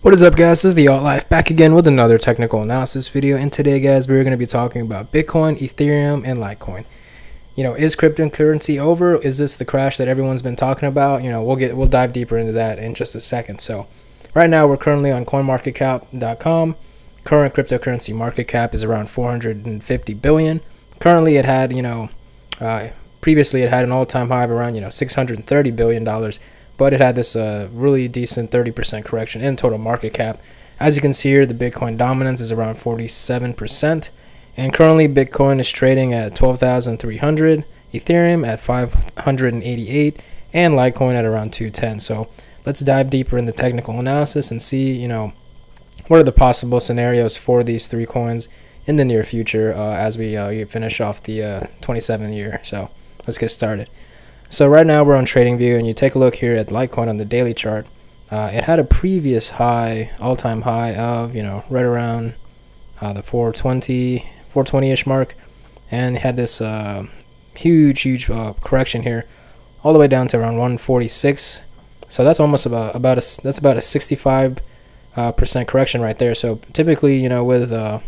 What is up, guys? This is the Alt Life back again with another technical analysis video, and today, guys, we're going to be talking about Bitcoin, Ethereum, and Litecoin. Is cryptocurrency over? Is this the crash that everyone's been talking about? We'll dive deeper into that in just a second. So, right now we're currently on CoinMarketCap.com. Current cryptocurrency market cap is around 450 billion. Currently, it had previously it had an all-time high of around $630 billion. But it had this really decent 30% correction in total market cap. As you can see here, the Bitcoin dominance is around 47%. And currently, Bitcoin is trading at 12,300, Ethereum at 588, and Litecoin at around 210. So let's dive deeper in the technical analysis and see, what are the possible scenarios for these three coins in the near future as we finish off the 27 year. So let's get started. So right now we're on TradingView, and you take a look here at Litecoin on the daily chart. It had a previous high, all-time high of right around the 420-ish mark, and had this huge correction here, all the way down to around 146. So that's almost about a 65% correction right there. So typically, with a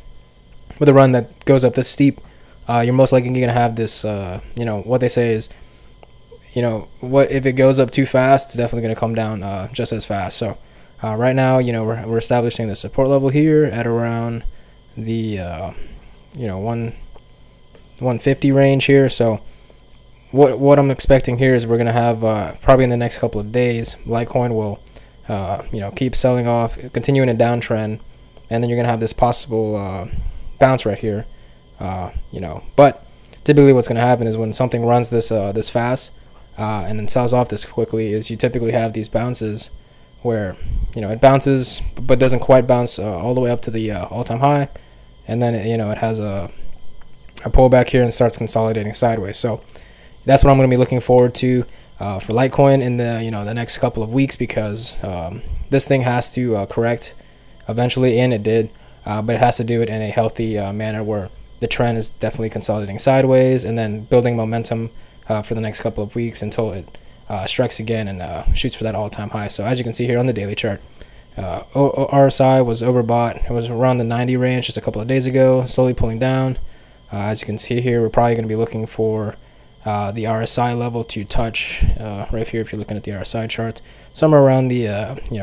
run that goes up this steep, you're most likely going to have this. What they say is, what if it goes up too fast, it's definitely going to come down just as fast. So right now, we're establishing the support level here at around the 150 range here. So what I'm expecting here is we're going to have probably in the next couple of days, Litecoin will keep selling off, continuing a downtrend, and then you're going to have this possible bounce right here. But typically what's going to happen is when something runs this fast, and then sells off this quickly, is you typically have these bounces where it bounces but doesn't quite bounce all the way up to the all-time high, and then it has a pullback here and starts consolidating sideways. So that's what I'm going to be looking forward to for Litecoin in the next couple of weeks, because this thing has to correct eventually, and it did, but it has to do it in a healthy manner where the trend is definitely consolidating sideways and then building momentum for the next couple of weeks until it strikes again and shoots for that all-time high. So as you can see here on the daily chart, RSI was overbought. It was around the 90 range just a couple of days ago, slowly pulling down. As you can see here, we're probably going to be looking for the RSI level to touch right here if you're looking at the RSI chart, somewhere around the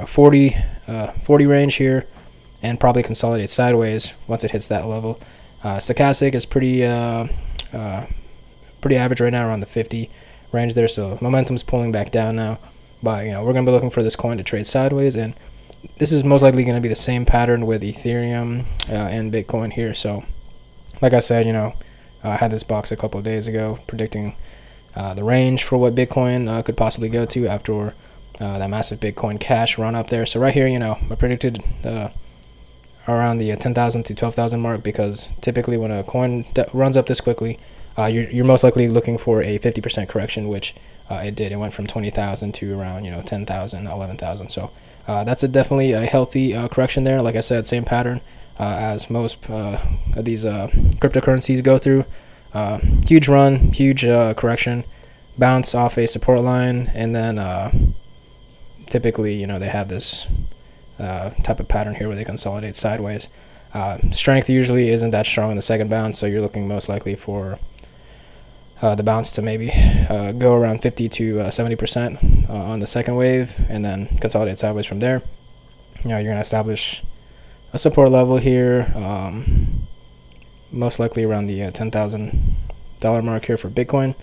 40 range here, and probably consolidate sideways once it hits that level. Stochastic is pretty average right now, around the 50 range there, so momentum's pulling back down now. But we're going to be looking for this coin to trade sideways, and this is most likely going to be the same pattern with Ethereum and Bitcoin here. So like I said, I had this box a couple of days ago predicting the range for what Bitcoin could possibly go to after that massive Bitcoin Cash run up there. So right here, I predicted around the 10,000 to 12,000 mark, because typically when a coin runs up this quickly, you're most likely looking for a 50% correction, which it did. It went from 20,000 to around 10,000, 11,000. So that's definitely a healthy correction there. Like I said, same pattern as most of these cryptocurrencies go through. Huge run, huge correction, bounce off a support line, and then typically they have this type of pattern here where they consolidate sideways. Strength usually isn't that strong in the second bounce, so you're looking most likely for the bounce to maybe go around 50 to 70% on the second wave, and then consolidate sideways from there. You're going to establish a support level here, most likely around the $10,000 mark here for Bitcoin.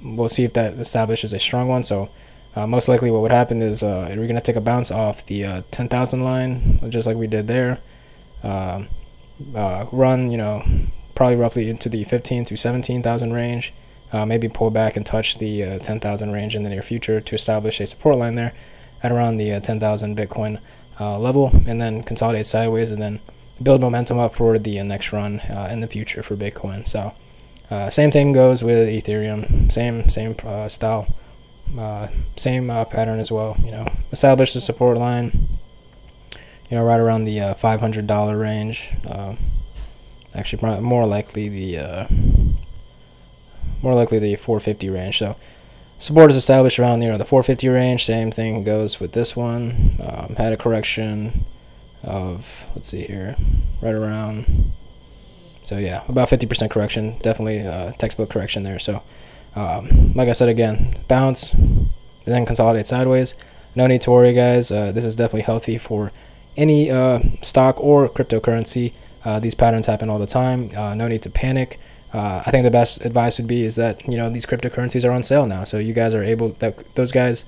We'll see if that establishes a strong one. So most likely what would happen is we're going to take a bounce off the 10,000 line, just like we did there. Run, probably roughly into the 15 to 17,000 range, maybe pull back and touch the 10,000 range in the near future to establish a support line there at around the 10,000 Bitcoin level, and then consolidate sideways and then build momentum up for the next run in the future for Bitcoin. So same thing goes with Ethereum, same style, same pattern as well. Establish the support line, right around the $500 range. Actually, more likely the 450 range. So Support is established around the 450 range. Same thing goes with this one. Had a correction of, let's see here, right around, so yeah, about 50% correction. Definitely textbook correction there. So like I said, again, bounce, then consolidate sideways. No need to worry, guys. This is definitely healthy for any stock or cryptocurrency. These patterns happen all the time. No need to panic. I think the best advice would be is that these cryptocurrencies are on sale now, so you guys are able, those guys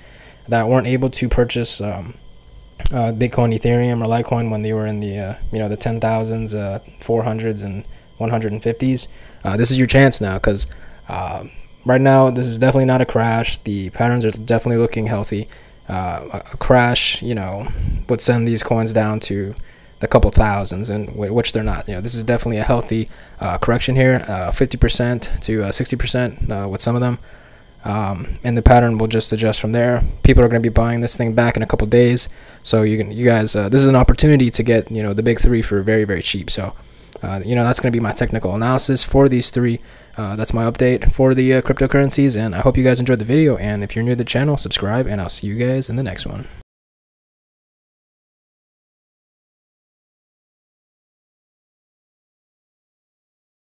that weren't able to purchase Bitcoin, Ethereum, or Litecoin when they were in the the 10,000s, 400s, and 150s. This is your chance now, because right now this is definitely not a crash. The patterns are definitely looking healthy. A crash, would send these coins down to the couple thousands, and which they're not. This is definitely a healthy correction here, 50% to 60% with some of them. And the pattern will just adjust from there. People are going to be buying this thing back in a couple days, so you guys, this is an opportunity to get the big three for very, very cheap. So that's going to be my technical analysis for these three. That's my update for the cryptocurrencies, and I hope you guys enjoyed the video. And if you're new to the channel, subscribe, and I'll see you guys in the next one.